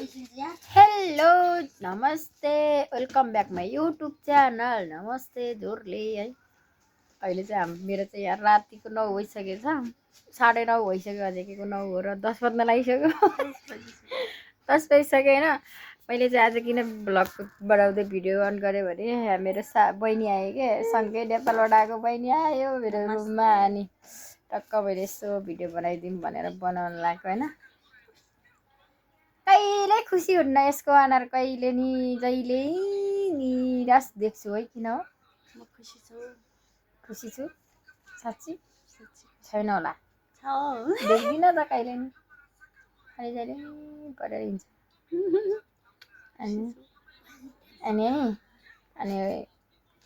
Hello नमस्ते welcome back my YouTube channel नमस्ते जोरले है। अहिले चाहिँ मेरो चाहिँ यहाँ रातिको 9 भइसकेको छ, 9:30 भइसक्यो, अझै के को 9 हो र 10 बज्न लागिसक्यो। 10 बजिसक्यो होइन। मैले चाहिँ आज किन भ्लग बनाउँदै भिडियो अन गरेँ भने मेरो बहिनी आयो के, सँगै नेपालबाट आएको बहिनी आयो मेरो रुममा। अनि टक्क मैले यसो भिडियो बनाइदिउँ भनेर बनाउन लाग्यो होइन। कहिले खुसी हुन्न यसको अनुहार, कहिले नि जहिले निराश देख्छु है। किन हो? म खुसी छु। खुसी छु साँच्ची छैन होला, छ देख्दिनँ त कहिले नि, अहिले जहिले गरेर हिँड्छ। अनि अनि अनि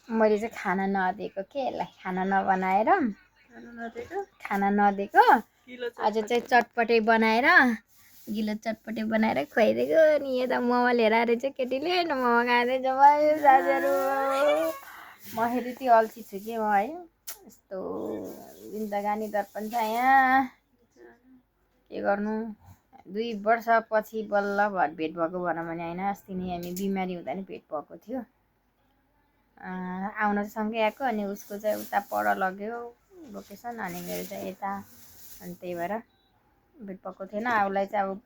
मैले चाहिँ खाना नदिएको के, यसलाई खाना नबनाएर खाना नदिएको आज चाहिँ चटपटे बनाएर गिलो चटपटे बनाएर खुवाइदिएको। नि यता मोमो लिएर आएर चाहिँ केटीले मोमो खाँदैछ भयो साथीहरू। म यति अल्छी छु कि म है, यस्तो जिन्दगानी दर्पण छ यहाँ, के गर्नु। 2 वर्षपछि बल्ल भेट भएको भनौँ भने होइन। अस्ति नि हामी बिमारी हुँदा नि भेट भएको थियो। आउन चाहिँ सँगै आएको, अनि उसको चाहिँ उता पर लग्यो लोकेसन, अनि मेरो चाहिँ यता, अनि त्यही भएर भेट भएको थिएन। उसलाई चाहिँ अब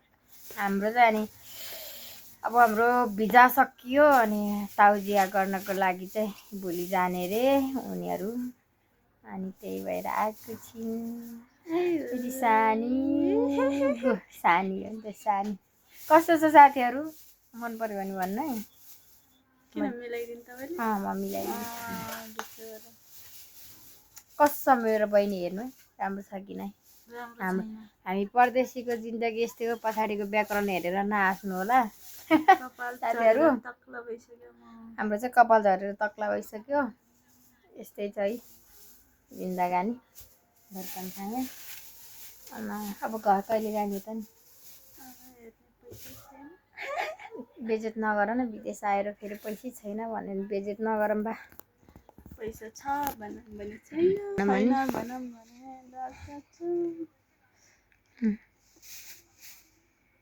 हाम्रो चाहिँ अनि अब हाम्रो भिजा सकियो, अनि ताउजिया गर्नको लागि चाहिँ भोलि जाने रे उनीहरू, अनि त्यही भएर आएको छिन्। फेरि सानी सानी हो नि त, सानी कस्तो छ साथीहरू, मन पर्यो भने भन्नु है। किन मिलाइदिनु तपाईले? म मिलाइदिन्छु। कस्तो मेरो बहिनी हेर्नु है, राम्रो छ कि नै? हामी परदेशीको जिन्दगी यस्तै हो, पछाडिको व्याकरण हेरेर नहाँस्नु होला साथीहरू। हाम्रो चाहिँ कपाल झरेर तक्ला भइसक्यो, यस्तै छ है जिन्दगानी दर्पणसँग। अब घर कहिले जाने त नि? बेजेत नगर न, विदेश आएर फेरि पैसै छैन भने बेजेत नगरौँ बा। पैसा छ भनौँ भने छैन भनौँ भने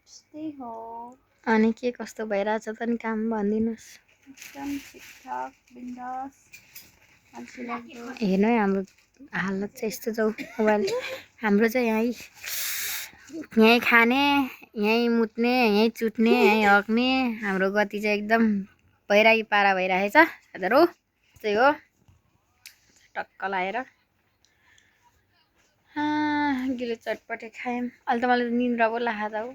त्यस्तै हो। अनि के कस्तो भइरहेछ त नि काम भनिदिनुहोस्। एकदम ठिकठाक बिन्दास मान्छे लाग्दो। हेर्नु है हाम्रो हालत चाहिँ यस्तो छ मोबाइल। हाम्रो चाहिँ यहीँ खाने, यहीँ मुत्ने, यहीँ चुट्ने, यहीँ हग्ने, हाम्रो गति चाहिँ एकदम भइराकी पारा भइरहेछ साथीहरू। त्यही हो टक्क लाएर गिलो चटपटे खायौँ। अहिले त मलाई निन्द्रा पो लाग्छ हौ।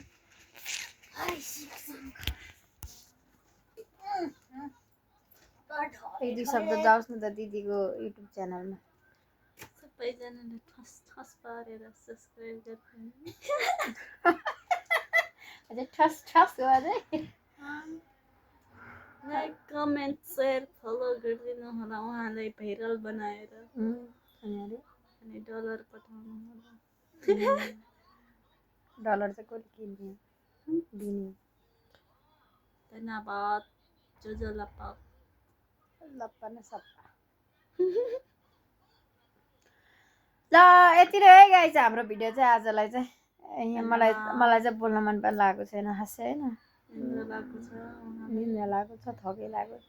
एक 2 शब्द जाओस् न त दिदीको युट्युब च्यानलमा। सबैजनाले ठस ठस पारेर सब्स्क्राइब गर्नु, अझै ठस ठस हो अझै। लाइक कमेन्ट सेयर फलो गरिदिनु होला उहाँलाई भाइरल बनाएर, अनि डलर पठाउनु होला। डलर चाहिँ कसले किन्ने दिने? धन्यवाद जो लप्पा लप्पा न सप्पा। ल यति नै है गाइस हाम्रो भिडियो चाहिँ आजलाई चाहिँ। मलाई चाहिँ बोल्न मन पनि लागेको छैन खासै होइन, निन्द्रा लागेको छ, थकै लागेको छ।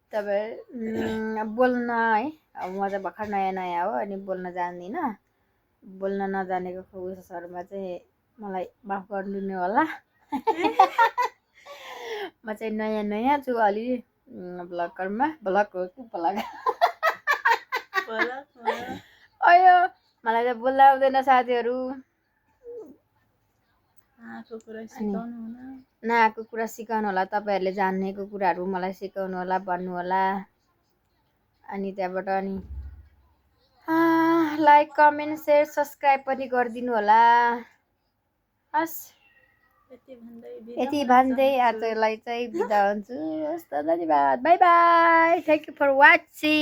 तपाईँ बोल्न है, अब म चाहिँ भर्खर नयाँ नयाँ हो, अनि बोल्न जान्दिनँ। बोल्न नजानेको उयसहरूमा चाहिँ मलाई माफ गरिदिनु होला। म चाहिँ नयाँ नयाँ छु अलि भ्लगरमा, भ्लग हो कि भ्लग अयो मलाई चाहिँ बोल्न आउँदैन साथीहरू। नआएको कुरा सिकाउनु होला, तपाईँहरूले जानेको कुराहरू मलाई सिकाउनु होला, भन्नु होला। अनि त्यहाँबाट अनि लाइक कमेन्ट सेयर सब्सक्राइब पनि गरिदिनु होला। हस् यति भन्दै आजलाई चाहिँ बिदा हुन्छु। हस् त धन्यवाद, bye bye, thank you for watching.